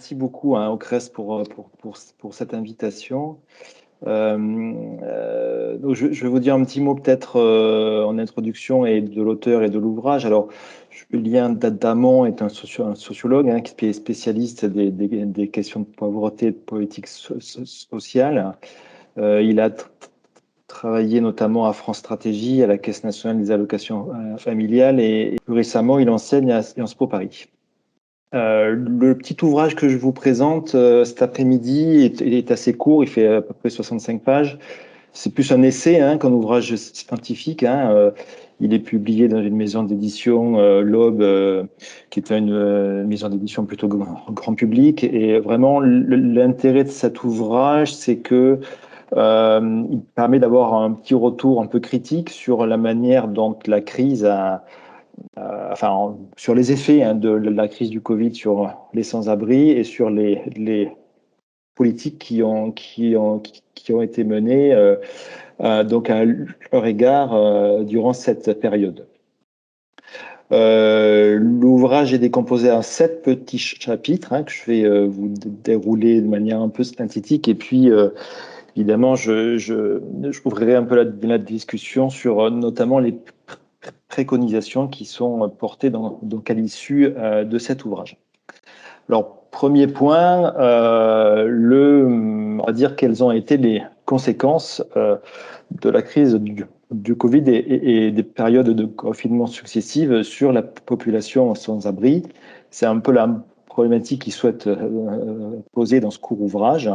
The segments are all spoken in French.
Merci beaucoup au CRES pour cette invitation. Donc je vais vous dire un petit mot peut-être en introduction et de l'auteur et de l'ouvrage. Alors, Julien Damon est un sociologue qui est spécialiste des questions de pauvreté et de politique sociale. Il a travaillé notamment à France Stratégie, à la Caisse nationale des allocations familiales et plus récemment, il enseigne à Sciences Po Paris. Le petit ouvrage que je vous présente cet après-midi est assez court, il fait à peu près 65 pages. C'est plus un essai qu'un ouvrage scientifique. Il est publié dans une maison d'édition, l'Aube, qui est une maison d'édition plutôt grand public. Et vraiment, l'intérêt de cet ouvrage, c'est que il permet d'avoir un petit retour un peu critique sur la manière dont la crise sur les effets de la crise du Covid sur les sans-abri et sur les politiques qui ont été menées donc à leur égard durant cette période. L'ouvrage est décomposé en 7 petits chapitres que je vais vous dérouler de manière un peu synthétique et puis évidemment j'ouvrirai un peu la discussion sur notamment les préconisations qui sont portées donc à l'issue de cet ouvrage. Alors, premier point, on va dire quelles ont été les conséquences de la crise du Covid et des périodes de confinement successives sur la population sans abri. C'est un peu la problématique qu'il souhaite poser dans ce court ouvrage.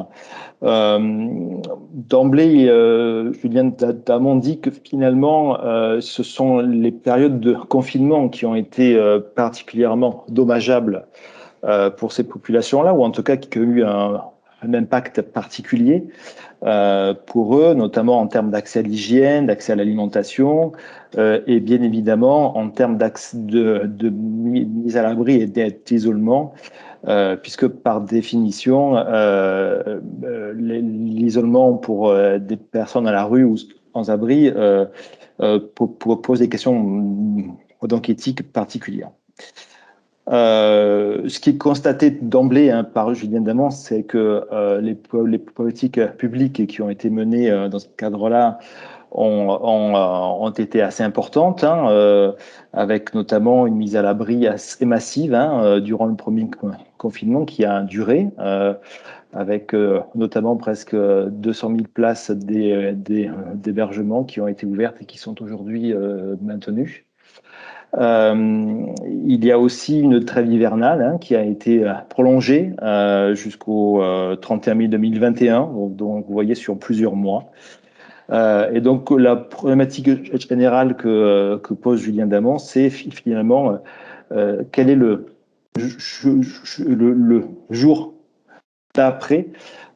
D'emblée, Julien Damon dit que finalement, ce sont les périodes de confinement qui ont été particulièrement dommageables pour ces populations-là, ou en tout cas qui ont eu un impact particulier pour eux, notamment en termes d'accès à l'hygiène, d'accès à l'alimentation, et bien évidemment en termes de mise à l'abri et d'isolement, puisque par définition, l'isolement pour des personnes à la rue ou sans abri pose des questions donc éthiques particulières. Ce qui est constaté d'emblée par Julien Damon, c'est que les politiques publiques qui ont été menées dans ce cadre-là ont été assez importantes, avec notamment une mise à l'abri assez massive durant le premier confinement qui a duré, avec notamment presque 200 000 places d'hébergement qui ont été ouvertes et qui sont aujourd'hui maintenues. Il y a aussi une trêve hivernale qui a été prolongée jusqu'au 31 mai 2021, donc vous voyez sur plusieurs mois. Et donc la problématique générale que pose Julien Damon, c'est finalement quel est le jour d'après,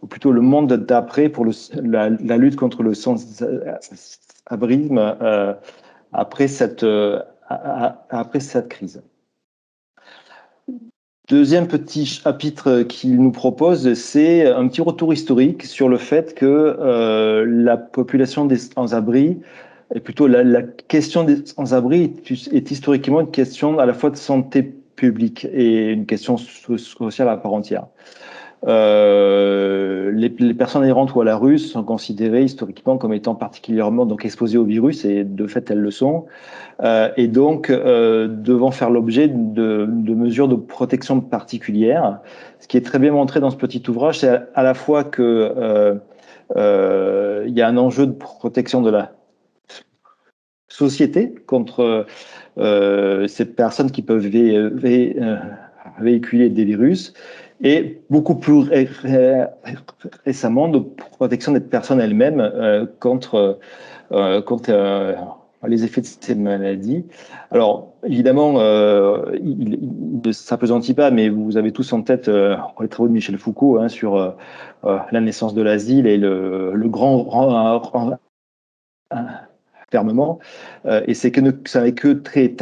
ou plutôt le monde d'après pour la lutte contre le sans-abrisme après cette crise. Deuxième petit chapitre qu'il nous propose, c'est un petit retour historique sur le fait que la population des sans-abri, et plutôt la question des sans-abri est historiquement une question à la fois de santé publique et une question sociale à part entière. Les personnes errantes ou à la rue sont considérées historiquement comme étant particulièrement donc exposées au virus, et de fait elles le sont, et donc devant faire l'objet de mesures de protection particulières. Ce qui est très bien montré dans ce petit ouvrage, c'est à la fois que il y a un enjeu de protection de la société contre ces personnes qui peuvent véhiculer des virus, et beaucoup plus récemment de protection des personnes elles-mêmes contre les effets de ces maladies. Alors, évidemment, il ne s'appesantit pas, mais vous avez tous en tête les travaux de Michel Foucault sur la naissance de l'asile et le grand fermement. Et c'est que ça n'est que très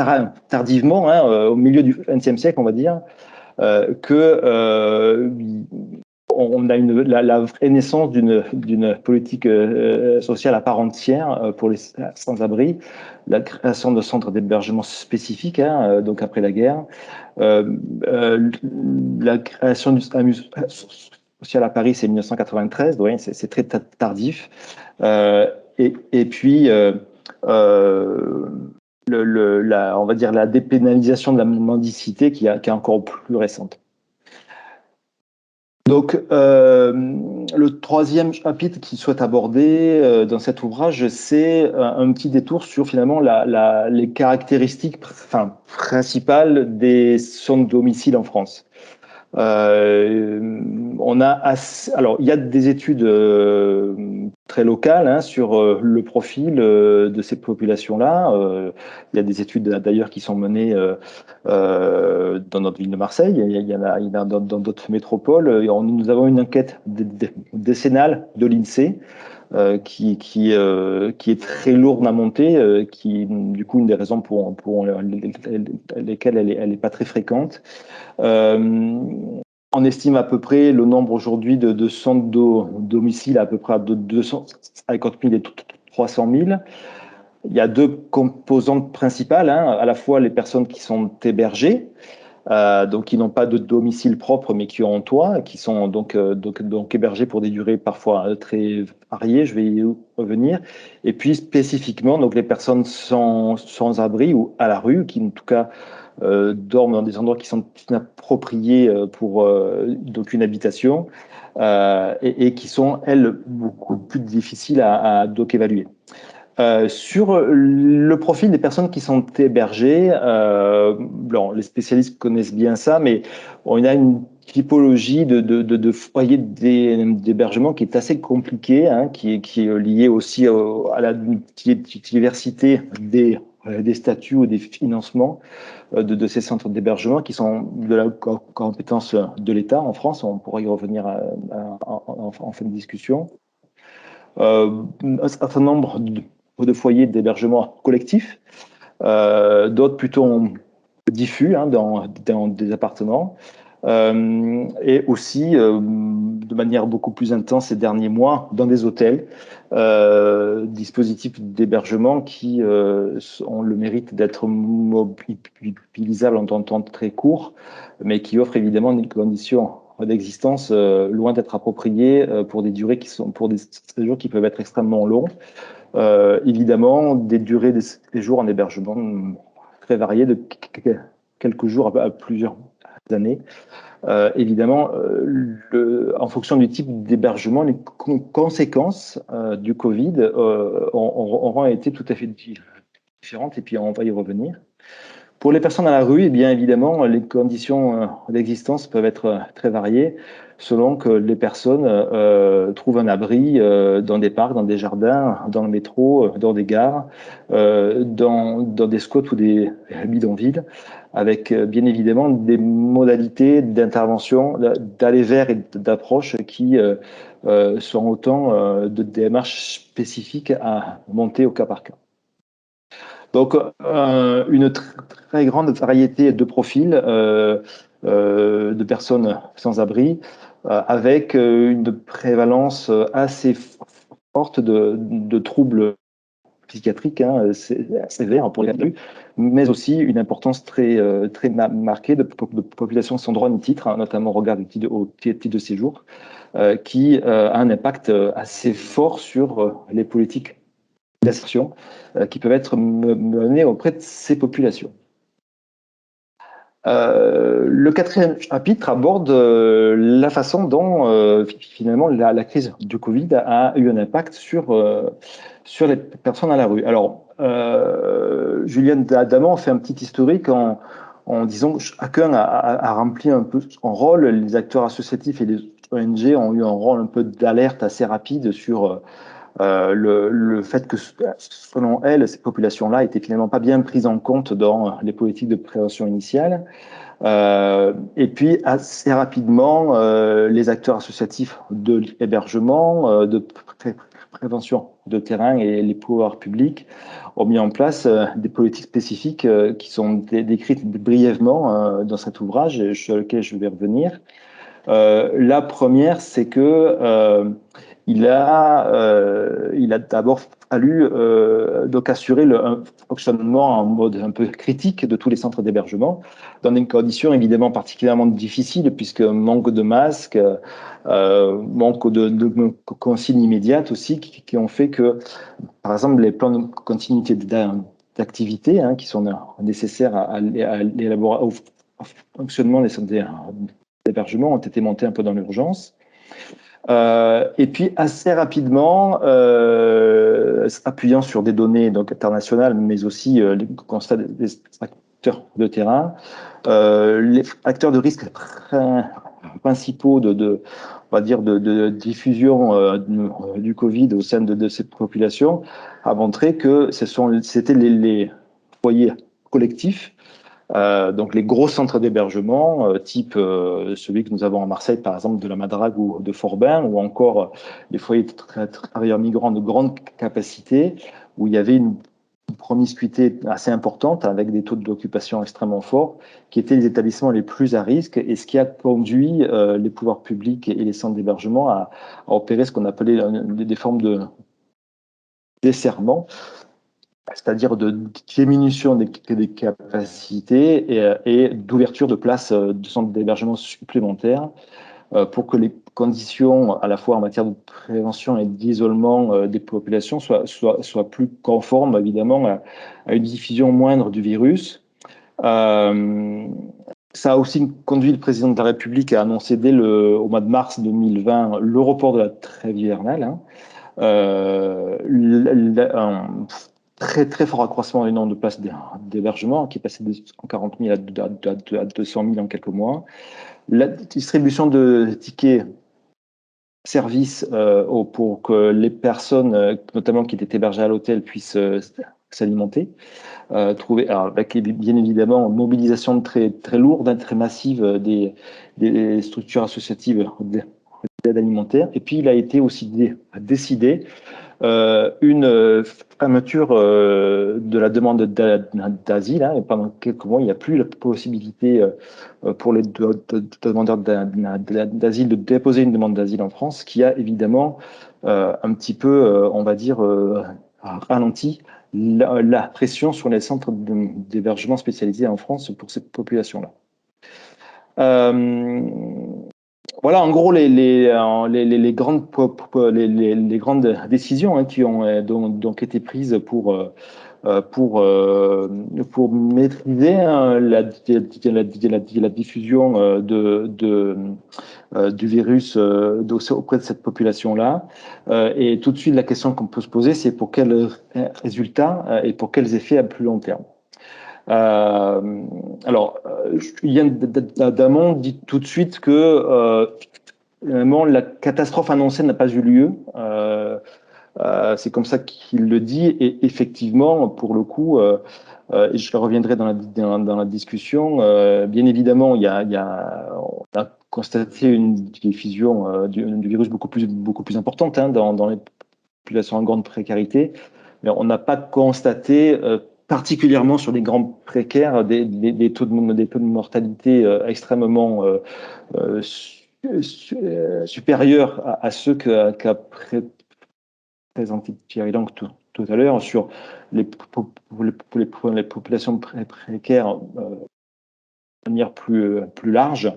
tardivement, au milieu du XXe siècle, on va dire, que on a la vraie naissance d'une politique sociale à part entière pour les sans-abri, la création de centres d'hébergement spécifiques, hein, donc après la guerre, la création du SAMU social à Paris, c'est 1993, ouais, c'est très tardif, et puis on va dire la dépénalisation de la mendicité qui est encore plus récente. Donc, le troisième chapitre qu'il souhaite aborder dans cet ouvrage, c'est un petit détour sur finalement les caractéristiques principales des centres de domicile en France. Alors, il y a des études très locales hein, sur le profil de ces populations-là. Il y a des études d'ailleurs qui sont menées dans notre ville de Marseille. Il y en a dans d'autres métropoles. Nous avons une enquête décennale de l'INSEE qui est très lourde à monter, qui du coup une des raisons pour lesquelles elle n'est pas très fréquente. On estime à peu près le nombre aujourd'hui de centres de domicile à peu près à 250 000 et 300 000. Il y a deux composantes principales, hein, à la fois les personnes qui sont hébergées, donc qui n'ont pas de domicile propre mais qui ont un toit, qui sont donc hébergés pour des durées parfois très variées, je vais y revenir, et puis spécifiquement donc les personnes sans abri ou à la rue, qui en tout cas dorment dans des endroits qui sont inappropriés pour donc une habitation et qui sont, elles, beaucoup plus difficiles à donc évaluer. Sur le profil des personnes qui sont hébergées, les spécialistes connaissent bien ça, mais on a une typologie de foyers d'hébergement qui est assez compliquée, hein, qui est liée aussi à la diversité des statuts ou des financements de ces centres d'hébergement qui sont de la compétence de l'État en France. On pourra y revenir en fin de discussion. Un certain nombre de foyers d'hébergement collectif, d'autres plutôt diffus hein, dans des appartements, et aussi de manière beaucoup plus intense ces derniers mois dans des hôtels, dispositifs d'hébergement qui ont le mérite d'être mobilisables en temps très court, mais qui offrent évidemment des conditions d'existence loin d'être appropriées pour des durées pour des séjours qui peuvent être extrêmement longs. Évidemment, des durées de séjour en hébergement très variées, de quelques jours à plusieurs années. Évidemment, en fonction du type d'hébergement, les conséquences du Covid auront été tout à fait différentes, et puis on va y revenir. Pour les personnes à la rue, eh bien évidemment, les conditions d'existence peuvent être très variées selon que les personnes trouvent un abri dans des parcs, dans des jardins, dans le métro, dans des gares, dans des squats ou des bidonvilles, avec bien évidemment des modalités d'intervention, d'aller vers et d'approche qui sont autant de démarches spécifiques à monter au cas par cas. Donc, une très grande variété de profils de personnes sans abri, avec une prévalence assez forte de troubles psychiatriques hein, sévères pour les adultes, mais aussi une importance très marquée de populations sans droit ni titre, hein, notamment au regard du titre de séjour, qui a un impact assez fort sur les politiques d'insertion qui peuvent être menées auprès de ces populations. Le quatrième chapitre aborde la façon dont finalement la crise du Covid a eu un impact sur les personnes à la rue. Alors, Julien Damant fait un petit historique en disant que chacun a rempli un peu son rôle. Les acteurs associatifs et les ONG ont eu un rôle un peu d'alerte assez rapide sur le fait que, selon elle, ces populations-là étaient finalement pas bien prises en compte dans les politiques de prévention initiale. Et puis, assez rapidement, les acteurs associatifs de l'hébergement, de prévention de terrain et les pouvoirs publics ont mis en place des politiques spécifiques qui sont décrites brièvement dans cet ouvrage, sur lequel je vais revenir. La première, c'est que il a d'abord fallu donc assurer un fonctionnement en mode un peu critique de tous les centres d'hébergement, dans des conditions évidemment particulièrement difficiles, puisque manque de masques, manque de consignes immédiates aussi, qui ont fait que, par exemple, les plans de continuité d'activité qui sont nécessaires à l'élaboration, au fonctionnement des centres d'hébergement ont été montés un peu dans l'urgence. Et puis assez rapidement, appuyant sur des données donc internationales, mais aussi les constats des acteurs de terrain, les acteurs de risque principaux on va dire de diffusion du Covid au sein de ces populations a montré que c'était les foyers collectifs, donc les gros centres d'hébergement, type celui que nous avons à Marseille, par exemple, de la Madrague ou de Forbin, ou encore les foyers de travailleurs migrants de grande capacité, où il y avait une promiscuité assez importante, avec des taux d'occupation extrêmement forts, qui étaient les établissements les plus à risque, et ce qui a conduit les pouvoirs publics et les centres d'hébergement à opérer ce qu'on appelait des formes de desserrement, c'est-à-dire de diminution des capacités et d'ouverture de places de centres d'hébergement supplémentaires pour que les conditions, à la fois en matière de prévention et d'isolement des populations, soient plus conformes, évidemment, à une diffusion moindre du virus. Ça a aussi conduit le président de la République à annoncer au mois de mars 2020 le report de la trêve hivernale. Un très, très fort accroissement du nombre de places d'hébergement qui est passé de 140 000 à 200 000 en quelques mois. La distribution de tickets service pour que les personnes, notamment qui étaient hébergées à l'hôtel, puissent s'alimenter. Avec bien évidemment une mobilisation très, très lourde, très massive des structures associatives d'aide alimentaire. Et puis, il a été aussi décidé une fermeture de la demande d'asile. Et pendant quelques mois, il n'y a plus la possibilité pour les demandeurs d'asile de déposer une demande d'asile en France, qui a évidemment un petit peu, on va dire, ralenti la pression sur les centres d'hébergement spécialisés en France pour cette population-là. Voilà, en gros, les grandes décisions qui ont donc été prises pour maîtriser la diffusion du virus auprès de cette population-là. Et tout de suite, la question qu'on peut se poser, c'est pour quels résultats et pour quels effets à plus long terme. Alors, Yann Damon dit tout de suite que finalement, la catastrophe annoncée n'a pas eu lieu. C'est comme ça qu'il le dit. Et effectivement, pour le coup, et je reviendrai dans la discussion, bien évidemment, on a constaté une diffusion du virus beaucoup plus importante dans les populations en grande précarité. Mais on n'a pas constaté particulièrement sur les grands précaires, des taux de mortalité extrêmement supérieurs à ceux qu'a présenté Thierry Lang tout à l'heure sur les populations précaires de manière plus large.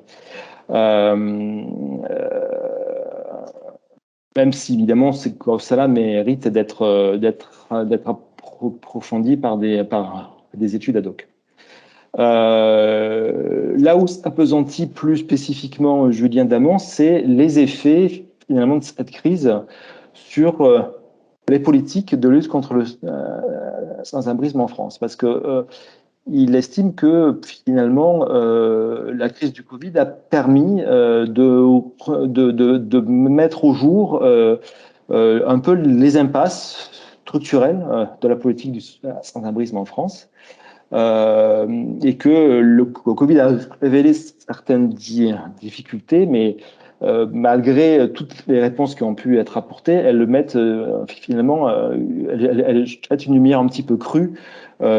Même si évidemment cela mérite d'être approfondi par des études ad hoc. Là où s'appesantit plus spécifiquement Julien Damon, c'est les effets finalement de cette crise sur les politiques de lutte contre le sans-abrisme en France, parce que il estime que finalement la crise du Covid a permis de mettre au jour un peu les impasses structurelles de la politique du sans-abrisme en France. Et que le Covid a révélé certaines difficultés, mais malgré toutes les réponses qui ont pu être apportées, elles le mettent finalement, elles jettent une lumière un petit peu crue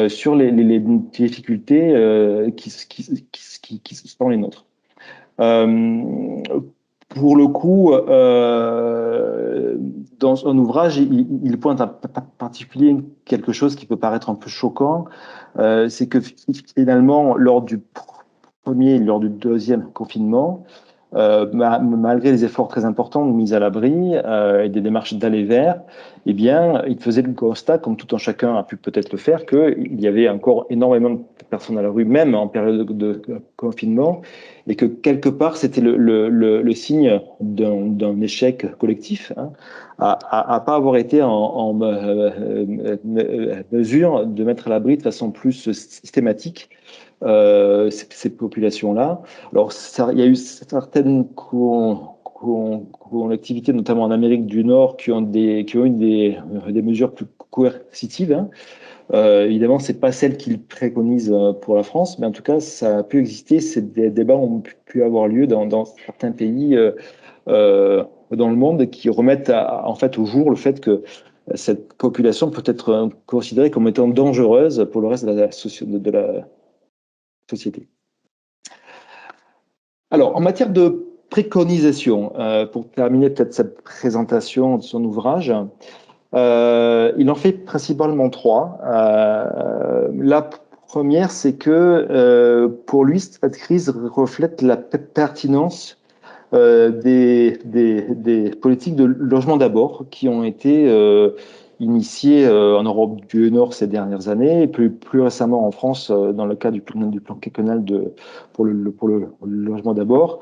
sur les difficultés qui sont les nôtres. Euh, pour le coup, dans son ouvrage, il pointe en particulier quelque chose qui peut paraître un peu choquant, c'est que finalement, lors du deuxième confinement, malgré les efforts très importants de mise à l'abri et des démarches d'aller vers, eh bien, il faisait le constat, comme tout un chacun a pu peut-être le faire, qu'il y avait encore énormément de personnes à la rue, même en période de confinement, et que quelque part, c'était le signe d'un échec collectif, hein, à pas avoir été en mesure de mettre à l'abri de façon plus systématique ces populations-là. Alors, il y a eu certaines collectivités, notamment en Amérique du Nord, qui ont eu des mesures plus coercitives, hein. Évidemment, c'est pas celle qu'ils préconisent pour la France, mais en tout cas, ça a pu exister. Ces débats ont pu avoir lieu dans certains pays dans le monde qui remettent en fait au jour le fait que cette population peut être considérée comme étant dangereuse pour le reste de la société. Alors, en matière de préconisation, pour terminer peut-être cette présentation de son ouvrage, il en fait principalement trois. La première, c'est que pour lui, cette crise reflète la pertinence des politiques de logement d'abord qui ont été initiées en Europe du Nord ces dernières années et plus récemment en France dans le cadre du plan quinquennal pour le logement d'abord.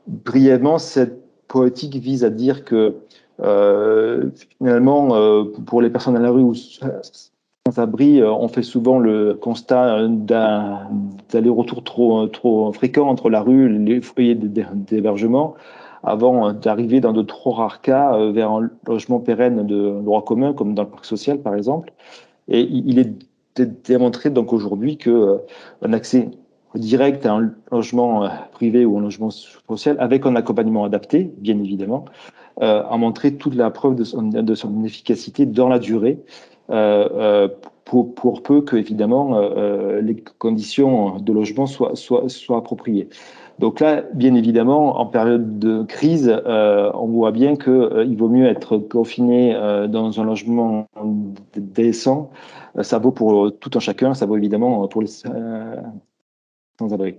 Brièvement, cette politique vise à dire que finalement, pour les personnes à la rue ou sans abri, on fait souvent le constat d'un aller-retour trop fréquent entre la rue et les foyers d'hébergement avant d'arriver dans de trop rares cas vers un logement pérenne de droit commun, comme dans le parc social par exemple. Et il est démontré donc aujourd'hui qu'un accès direct à un logement privé ou un logement social avec un accompagnement adapté, bien évidemment, a montré toute la preuve de son efficacité dans la durée, pour peu que, évidemment, les conditions de logement soient appropriées. Donc là, bien évidemment, en période de crise, on voit bien qu'il vaut mieux être confiné dans un logement décent. Ça vaut pour tout un chacun, ça vaut évidemment pour les sans-abri.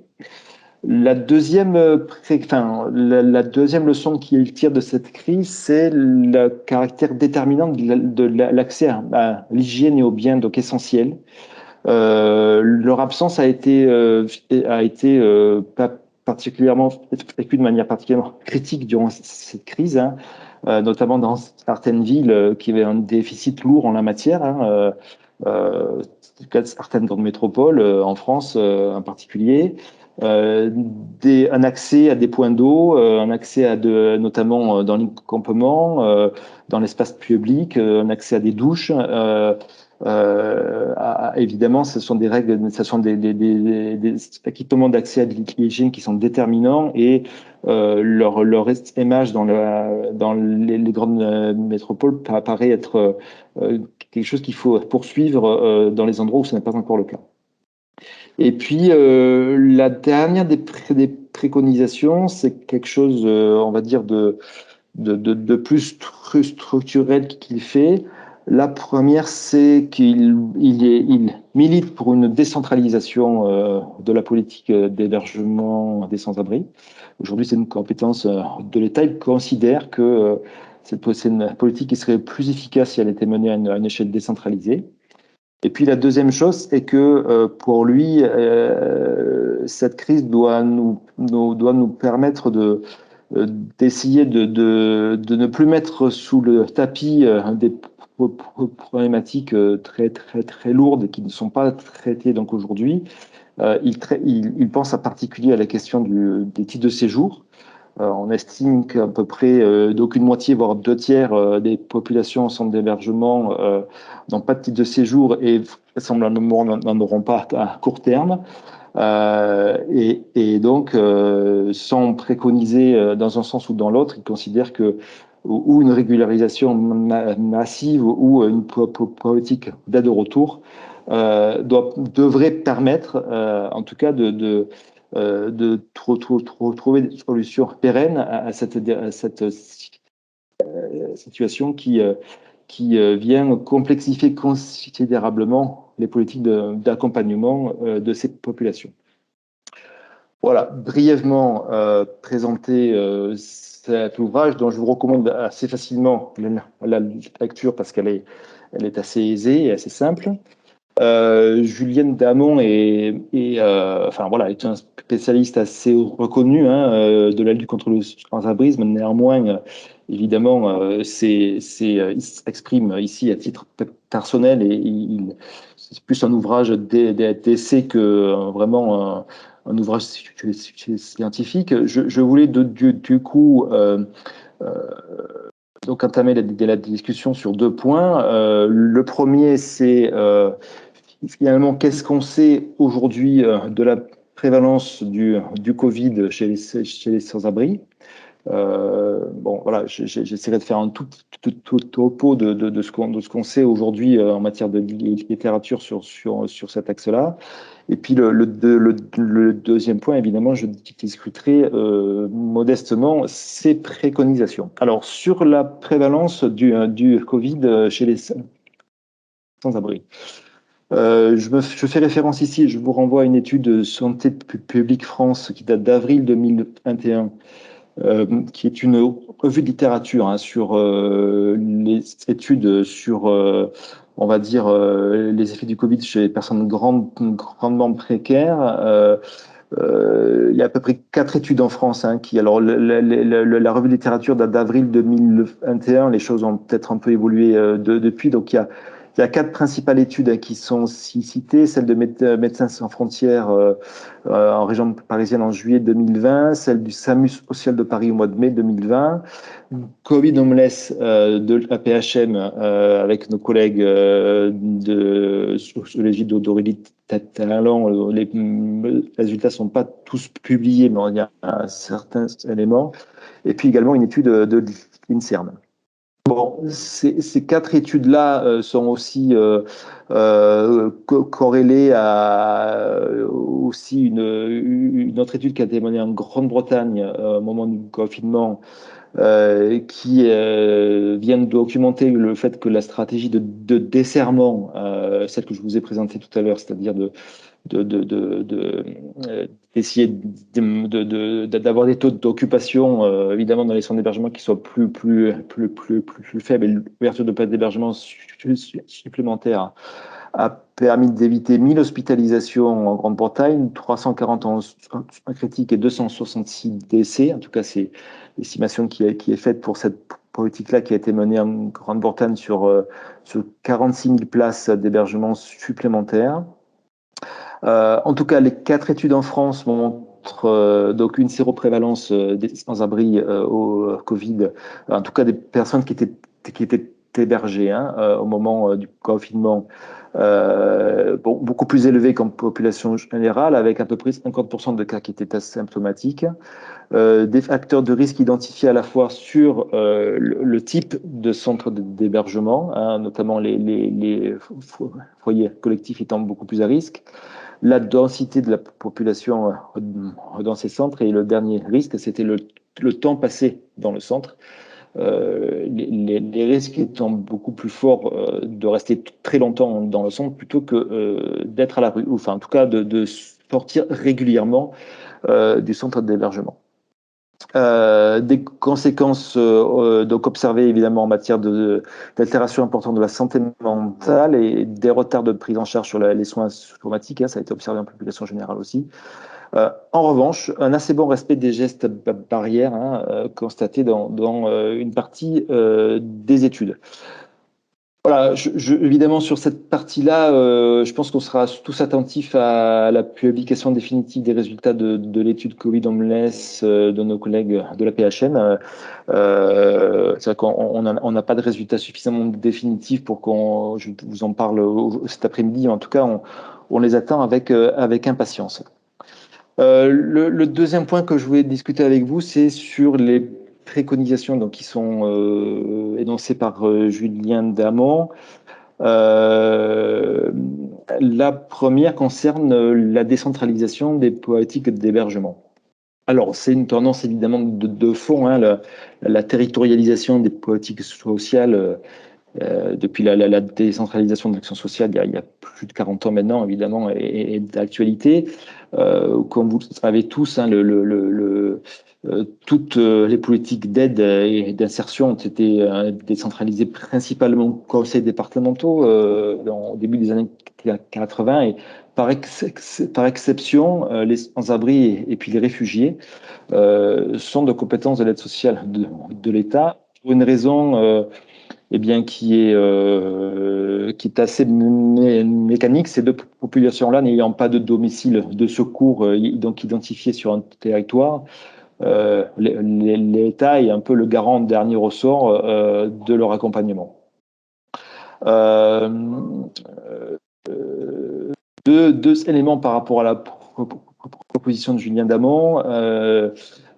La deuxième leçon qu'il tire de cette crise, c'est le caractère déterminant de l'accès à l'hygiène et aux biens donc essentiels. Leur absence a été particulièrement vécue de manière particulièrement critique durant cette crise, hein, notamment dans certaines villes qui avaient un déficit lourd en la matière, hein, c'est le cas de certaines grandes métropoles, en France en particulier. Un accès à des points d'eau, un accès notamment dans les campements, dans l'espace public, un accès à des douches. Évidemment, ce sont des règles, ce sont des équipements d'accès à l'hygiène qui sont déterminants et leur émage dans les grandes métropoles paraît être quelque chose qu'il faut poursuivre dans les endroits où ce n'est pas encore le cas. Et puis, la dernière des préconisations, c'est quelque chose, on va dire, de plus structurel qu'il fait. La première, c'est qu'il milite pour une décentralisation de la politique d'hébergement des sans-abri. Aujourd'hui, c'est une compétence de l'État. Il considère que c'est une politique qui serait plus efficace si elle était menée à une échelle décentralisée. Et puis la deuxième chose, c'est que pour lui, cette crise doit nous permettre d'essayer de ne plus mettre sous le tapis des problématiques très lourdes qui ne sont pas traitées donc aujourd'hui. Il pense en particulier à la question des titres de séjour. On estime qu'à peu près d'aucune moitié, voire 2 tiers des populations en centre d'hébergement n'ont pas de titre de séjour et vraisemblablement n'en auront pas à court terme. Et donc, sans préconiser dans un sens ou dans l'autre, ils considèrent que ou une régularisation massive ou une politique d'aide au retour devrait permettre, en tout cas, trouver des solutions pérennes à cette situation qui vient complexifier considérablement les politiques d'accompagnement de ces populations. Voilà, brièvement présenter cet ouvrage dont je vous recommande assez facilement la lecture parce qu'elle est assez aisée et assez simple. Julienne Damon est un spécialiste assez reconnu de la lutte contre le sans-abrisme. Néanmoins, évidemment, il s'exprime ici à titre personnel et c'est plus un ouvrage d'essai que vraiment un ouvrage scientifique. Je voulais du coup donc entamer la discussion sur 2 points. Le premier, c'est finalement qu'est-ce qu'on sait aujourd'hui de la prévalence du Covid chez les sans-abri. Bon, voilà, j'essaierai de faire un tout topo de ce qu'on sait aujourd'hui en matière de littérature sur cet axe-là. Et puis le deuxième point, évidemment, je discuterai modestement ces préconisations. Alors, sur la prévalence du Covid chez les sans-abri. Je fais référence ici, je vous renvoie à une étude de Santé publique France qui date d'avril 2021, qui est une revue de littérature sur les études sur, on va dire, les effets du Covid chez les personnes grandement précaires. Il y a à peu près 4 études en France alors la revue de littérature date d'avril 2021, les choses ont peut-être un peu évolué depuis, donc il y a 4 principales études qui sont citées, celle de Médecins sans frontières en région parisienne en juillet 2020, celle du SAMU social de Paris au mois de mai 2020, Covid Homeless de la PHM avec nos collègues sous l'égide d'Aurélie Talent. Les résultats ne sont pas tous publiés, mais il y a certains éléments. Et puis également une étude de l'INSERM. Bon, ces 4 études-là sont aussi corrélées à aussi une autre étude qui a été menée en Grande-Bretagne au moment du confinement, qui vient documenter le fait que la stratégie de desserrement, celle que je vous ai présentée tout à l'heure, c'est-à-dire d'essayer d'avoir des taux d'occupation évidemment dans les centres d'hébergement qui soient plus faibles, et l'ouverture de places d'hébergement supplémentaires a permis d'éviter 1000 hospitalisations en Grande-Bretagne, 340 en critique et 266 décès. En tout cas, c'est l'estimation qui est faite pour cette politique-là qui a été menée en Grande-Bretagne sur 46 000 places d'hébergement supplémentaires. En tout cas, les 4 études en France montrent donc une séroprévalence des sans-abri au Covid, en tout cas des personnes qui étaient hébergées au moment du confinement, beaucoup plus élevée qu'en population générale, avec à peu près 50% de cas qui étaient asymptomatiques. Des facteurs de risque identifiés à la fois sur le type de centre d'hébergement, notamment les foyers collectifs étant beaucoup plus à risque, la densité de la population dans ces centres, et le dernier risque, c'était le temps passé dans le centre. Les risques étant beaucoup plus forts de rester très longtemps dans le centre plutôt que d'être à la rue, ou enfin en tout cas de sortir régulièrement du centre d'hébergement. Des conséquences donc observées évidemment en matière d'altération importante de la santé mentale et des retards de prise en charge sur les soins somatiques, ça a été observé en population générale aussi. En revanche, un assez bon respect des gestes barrières constaté dans une partie des études. Voilà, évidemment, sur cette partie-là, je pense qu'on sera tous attentifs à la publication définitive des résultats de l'étude Covid Homeless de nos collègues de la PHM. C'est vrai qu'on n'a pas de résultats suffisamment définitifs pour je vous en parle cet après-midi. En tout cas, on les attend avec impatience. Le deuxième point que je voulais discuter avec vous, c'est sur les préconisations donc, qui sont énoncées par Julien Damon. La première concerne la décentralisation des politiques d'hébergement. Alors, c'est une tendance évidemment de fond, hein, la territorialisation des politiques sociales depuis la décentralisation de l'action sociale il y a plus de 40 ans maintenant, évidemment, et d'actualité. Comme vous le savez tous, hein, toutes les politiques d'aide et d'insertion ont été décentralisées principalement aux conseils départementaux au début des années 80 et par exception, les sans-abri et puis les réfugiés sont de compétences de l'aide sociale de l'État pour une raison eh bien, qui est assez mécanique. Ces deux populations-là n'ayant pas de domicile de secours donc identifié sur un territoire, l'État est un peu le garant de dernier ressort de leur accompagnement. Euh, deux éléments par rapport à la proposition de Julien Damon.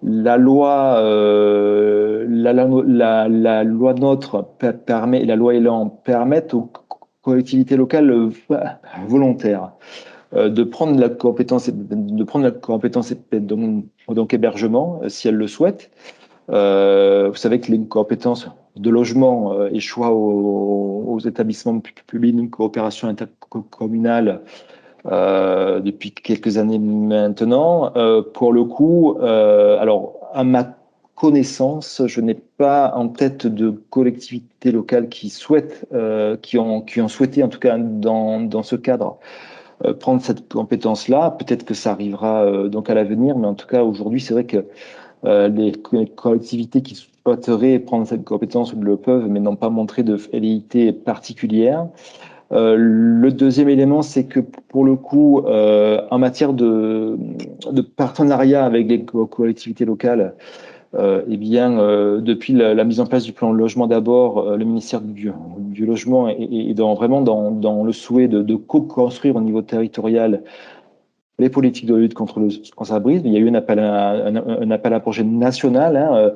La loi NOTRe permet, la loi Elan permettent aux collectivités locales volontaires de prendre la compétence, donc hébergement, si elles le souhaitent. Vous savez que les compétences de logement échoient aux établissements publics de coopération intercommunale depuis quelques années maintenant. Pour le coup, alors à ma connaissance, je n'ai pas en tête de collectivités locales qui souhaitent, qui ont souhaité en tout cas dans ce cadre prendre cette compétence-là. Peut-être que ça arrivera donc à l'avenir, mais en tout cas aujourd'hui, c'est vrai que les collectivités qui souhaiteraient prendre cette compétence le peuvent, mais n'ont pas montré de velléité particulière. Le deuxième élément, c'est que pour le coup, en matière de partenariat avec les collectivités locales, eh bien, depuis la mise en place du plan Logement d'abord, le ministère du Logement est vraiment dans le souhait de co-construire au niveau territorial les politiques de lutte contre le sans-abrisme. Il y a eu un appel à projet national, hein,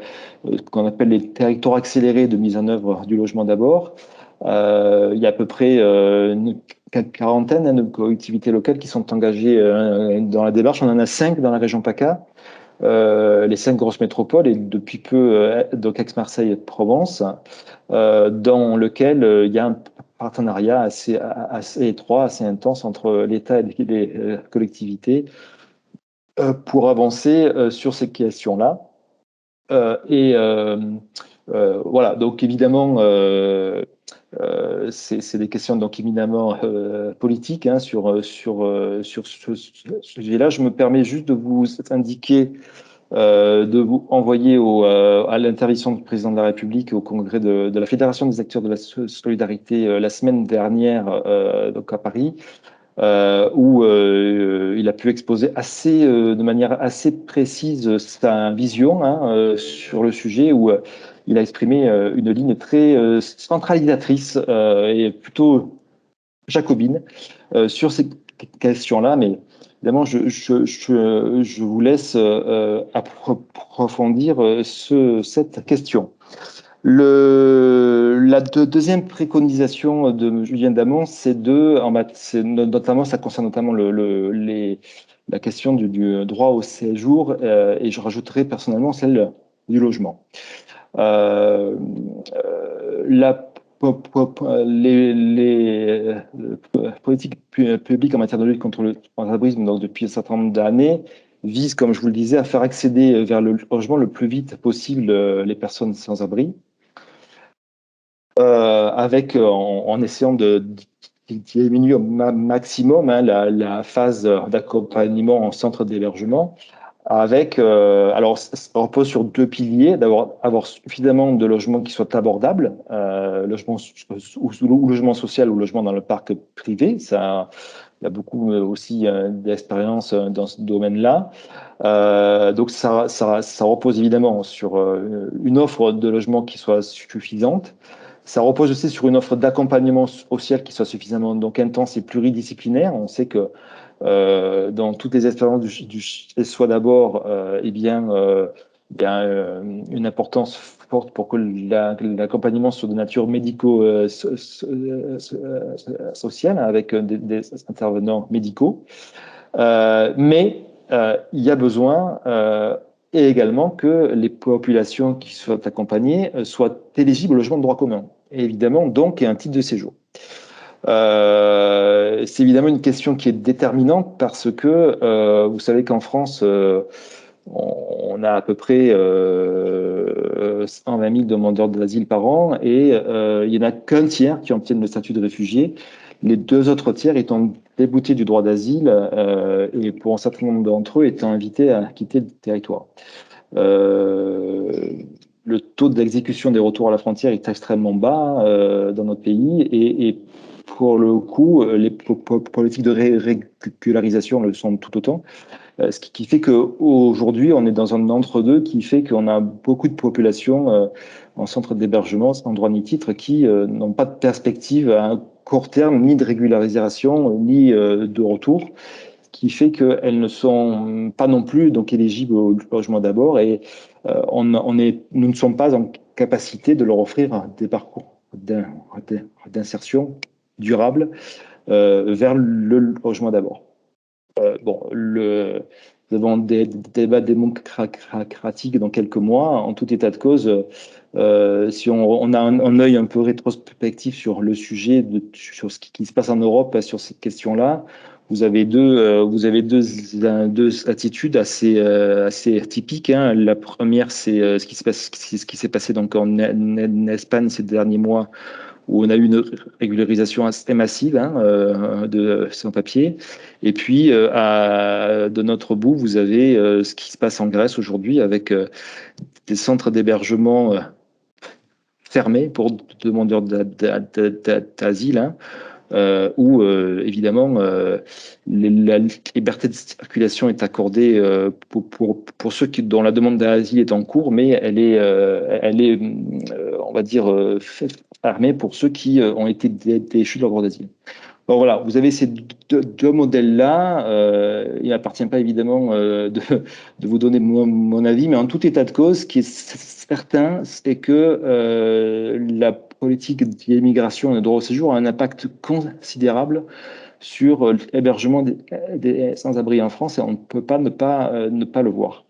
qu'on appelle les territoires accélérés de mise en œuvre du logement d'abord. Il y a à peu près une quarantaine de collectivités locales qui sont engagées dans la démarche. On en a 5 dans la région PACA, les 5 grosses métropoles et depuis peu donc Aix-Marseille et Provence, dans lequel il y a un partenariat assez étroit, assez intense entre l'État et les collectivités pour avancer sur ces questions-là. Voilà, donc évidemment, c'est des questions donc éminemment politiques hein, sur ce sujet-là. Je me permets juste de vous indiquer, de vous envoyer à l'intervention du président de la République au congrès de la Fédération des acteurs de la solidarité la semaine dernière donc à Paris, où il a pu exposer de manière assez précise sa vision hein, sur le sujet, où il a exprimé une ligne très centralisatrice et plutôt jacobine sur ces questions-là, mais évidemment, je vous laisse approfondir cette question. La deuxième préconisation de Julien Damon, notamment, ça concerne notamment la question du droit au séjour, et je rajouterai personnellement celle du logement. La les politiques publiques en matière de lutte contre le sans-abrisme, donc depuis un certain nombre d'années, visent, comme je vous le disais, à faire accéder vers le logement le plus vite possible les personnes sans abri, en essayant de diminuer au maximum hein, la phase d'accompagnement en centre d'hébergement. Alors, ça repose sur 2 piliers. D'abord, avoir suffisamment de logements qui soient abordables, logement ou logement social ou logement dans le parc privé. Ça, il y a beaucoup aussi d'expérience dans ce domaine-là. Donc, ça repose évidemment sur une offre de logement qui soit suffisante. Ça repose aussi sur une offre d'accompagnement social qui soit suffisamment donc intense et pluridisciplinaire. On sait que dans toutes les expériences du chez soi d'abord, il y a une importance porte pour que l'accompagnement soit de nature médico-sociale avec des intervenants médicaux. Mais il y a besoin et également que les populations qui soient accompagnées soient éligibles au logement de droit commun. Et évidemment, donc, il y a un titre de séjour. C'est évidemment une question qui est déterminante parce que vous savez qu'en France, on a à peu près 120 000 demandeurs d'asile par an et il n'y en a qu'un tiers qui obtiennent le statut de réfugié. Les 2 autres tiers étant déboutés du droit d'asile et pour un certain nombre d'entre eux étant invités à quitter le territoire. Le taux d'exécution des retours à la frontière est extrêmement bas dans notre pays et pour le coup, les politiques de régularisation le sont tout autant. Ce qui fait qu'aujourd'hui, on est dans un entre-deux qui fait qu'on a beaucoup de populations en centre d'hébergement, sans droit ni titre, qui n'ont pas de perspective à un court terme, ni de régularisation, ni de retour, ce qui fait qu'elles ne sont pas non plus donc éligibles au logement d'abord et nous ne sommes pas en capacité de leur offrir des parcours d'insertion durable vers le logement d'abord. Bon, nous avons des débats démocratiques dans quelques mois. En tout état de cause, si on a un œil un peu rétrospectif sur le sujet, sur ce qui se passe en Europe sur cette question-là, vous avez deux attitudes assez typiques. Hein. La première, c'est ce qui s'est passé donc en Espagne ces derniers mois, où on a eu une régularisation assez massive de sans-papiers. Et puis, de notre bout, vous avez ce qui se passe en Grèce aujourd'hui avec des centres d'hébergement fermés pour demandeurs d'asile, où évidemment la liberté de circulation est accordée pour ceux dont la demande d'asile est en cours, mais elle est on va dire, fermée pour ceux qui ont été déchus de leur droit d'asile. Bon, voilà, vous avez ces deux modèles-là. Il n'appartient pas évidemment de vous donner mon avis, mais en tout état de cause, ce qui est certain, c'est que la politique d'immigration et de droit au séjour a un impact considérable sur l'hébergement des sans-abri en France et on ne peut pas ne pas le voir.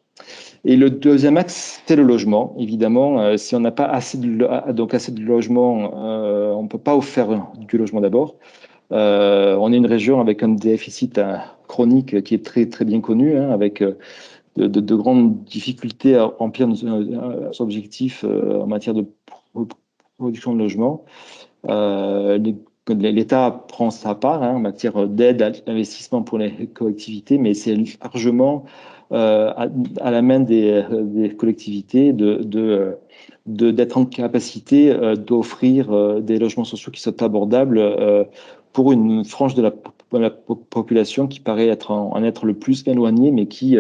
Et le deuxième axe, c'est le logement. Évidemment, si on n'a pas assez de logements, on ne peut pas offrir du logement d'abord. On est une région avec un déficit chronique qui est très, très bien connu, avec de grandes difficultés à remplir nos objectifs en matière de production de logement. L'État prend sa part en matière d'aide à l'investissement pour les collectivités, mais c'est largement à la main des collectivités d'être en capacité d'offrir des logements sociaux qui soient abordables pour une frange de la population qui paraît en être le plus éloignée, mais qui,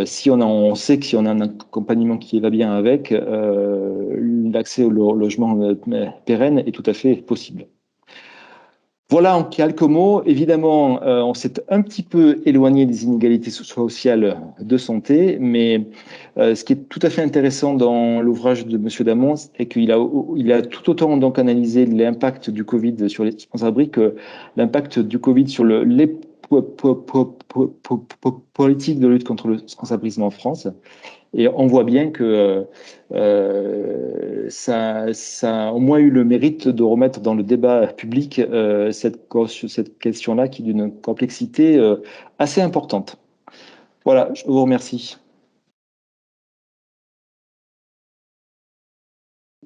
si on sait que si on a un accompagnement qui va bien avec, l'accès au logement pérenne est tout à fait possible. Voilà en quelques mots. Évidemment, on s'est un petit peu éloigné des inégalités sociales de santé, mais ce qui est tout à fait intéressant dans l'ouvrage de M. Damon, c'est qu'il a tout autant donc analysé l'impact du Covid sur les sans-abri que l'impact du Covid sur les politiques de lutte contre le sans-abrisme en France. Et on voit bien que ça a au moins eu le mérite de remettre dans le débat public cette question-là qui est d'une complexité assez importante. Voilà, je vous remercie.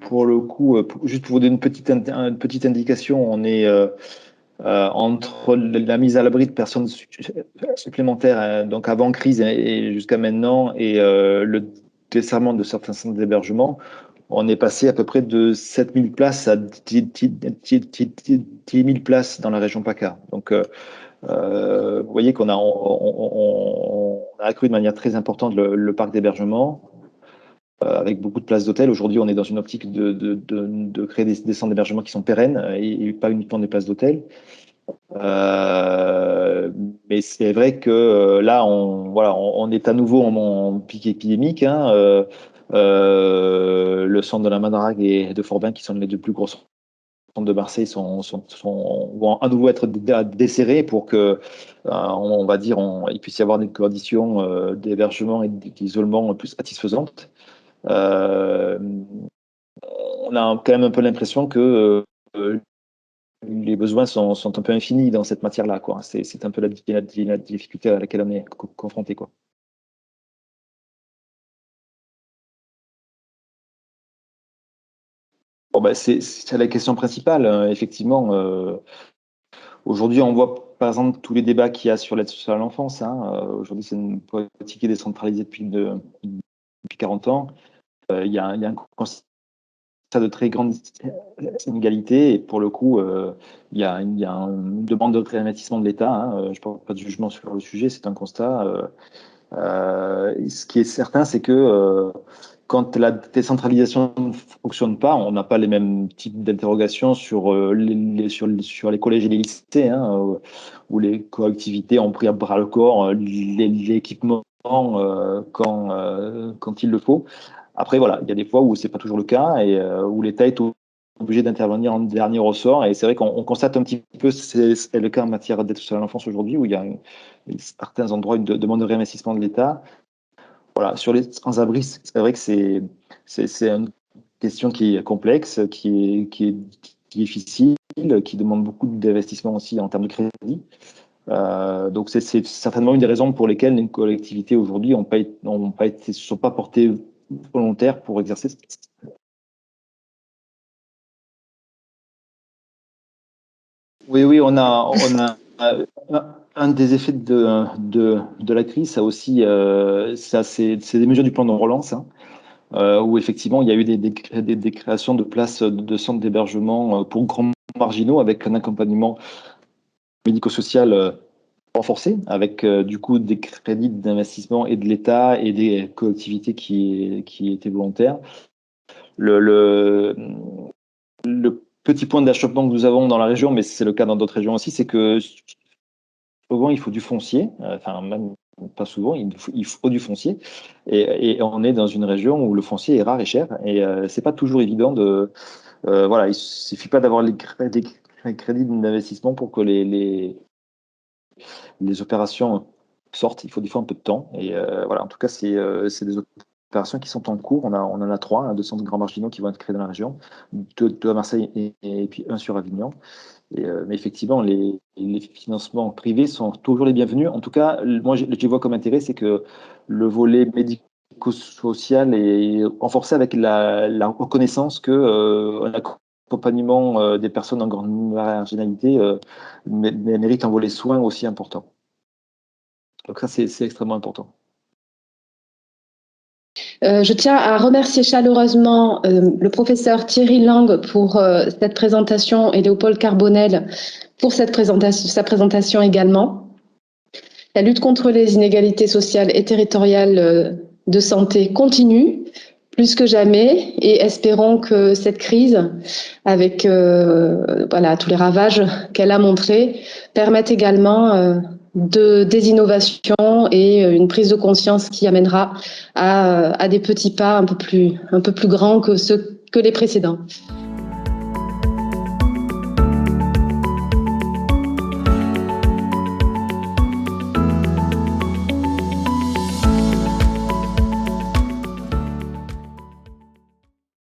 Pour le coup, juste pour vous donner une petite indication, on est entre la mise à l'abri de personnes supplémentaires, donc avant crise et jusqu'à maintenant, et le desserrement de certains centres d'hébergement, on est passé à peu près de 7 000 places à 10 000 places dans la région PACA. Donc, vous voyez qu'on a accru de manière très importante le parc d'hébergement avec beaucoup de places d'hôtel. Aujourd'hui, on est dans une optique de créer des centres d'hébergement qui sont pérennes et pas uniquement des places d'hôtel. Mais c'est vrai que là, on est à nouveau en pic épidémique. Le centre de la Madrague et de Forbin, qui sont les deux plus gros centres de Marseille, vont à nouveau être desserrés pour que, on va dire, il puisse y avoir des conditions d'hébergement et d'isolement plus satisfaisantes. On a quand même un peu l'impression que les besoins sont un peu infinis dans cette matière-là, quoi. C'est un peu la difficulté à laquelle on est confronté, quoi. Bon, bah, c'est la question principale, effectivement. Aujourd'hui, on voit par exemple tous les débats qu'il y a sur l'aide sociale à l'enfance, hein. Aujourd'hui, c'est une politique qui est décentralisée depuis 40 ans. Il y a un constat de très grande inégalité et pour le coup, il y a une demande de réinvestissement de l'État, hein. Je ne porte pas de jugement sur le sujet, c'est un constat. Ce qui est certain, c'est que quand la décentralisation ne fonctionne pas, on n'a pas les mêmes types d'interrogations sur les collèges et les lycées, hein, où les collectivités ont pris à bras le corps l'équipement quand il le faut. Après, voilà, il y a des fois où c'est pas toujours le cas et où l'État est obligé d'intervenir en dernier ressort. Et c'est vrai qu'on constate un petit peu, c'est le cas en matière d'aide sociale à l'enfance aujourd'hui, où il y a certains endroits une demande de réinvestissement de l'État. Voilà, sur les sans-abri, c'est vrai que c'est une question qui est complexe, qui est difficile, qui demande beaucoup d'investissement aussi en termes de crédit. Donc c'est certainement une des raisons pour lesquelles les collectivités aujourd'hui se sont pas portées volontaires pour exercer. Oui, oui, on a un des effets de la crise, ça aussi, c'est des mesures du plan de relance, hein, où effectivement il y a eu des créations de places de centres d'hébergement pour grands marginaux avec un accompagnement médico-social renforcé, avec du coup des crédits d'investissement et de l'État et des collectivités qui étaient volontaires. Le, le petit point d'achoppement que nous avons dans la région, mais c'est le cas dans d'autres régions aussi, c'est que souvent il faut du foncier, enfin même pas souvent, il faut du foncier, et on est dans une région où le foncier est rare et cher, et c'est pas toujours évident voilà, il suffit pas d'avoir des crédits d'investissement pour que les opérations sortent. Il faut des fois un peu de temps, et voilà, en tout cas c'est des opérations qui sont en cours. On en a trois, hein, 200 grands marginaux qui vont être créés dans la région, deux à Marseille et puis un sur Avignon. Mais effectivement, les financements privés sont toujours les bienvenus. En tout cas, moi, je vois comme intérêt, c'est que le volet médico-social est renforcé avec la reconnaissance que un accompagnement des personnes en grande marginalité mérite un volet soins aussi important. Donc ça, c'est extrêmement important. Je tiens à remercier chaleureusement le professeur Thierry Lang pour cette présentation et Léopold Carbonel pour sa présentation également. La lutte contre les inégalités sociales et territoriales de santé continue plus que jamais et espérons que cette crise, avec voilà, tous les ravages qu'elle a montrés, permette également des innovations et une prise de conscience qui amènera à des petits pas un peu plus grands que les précédents.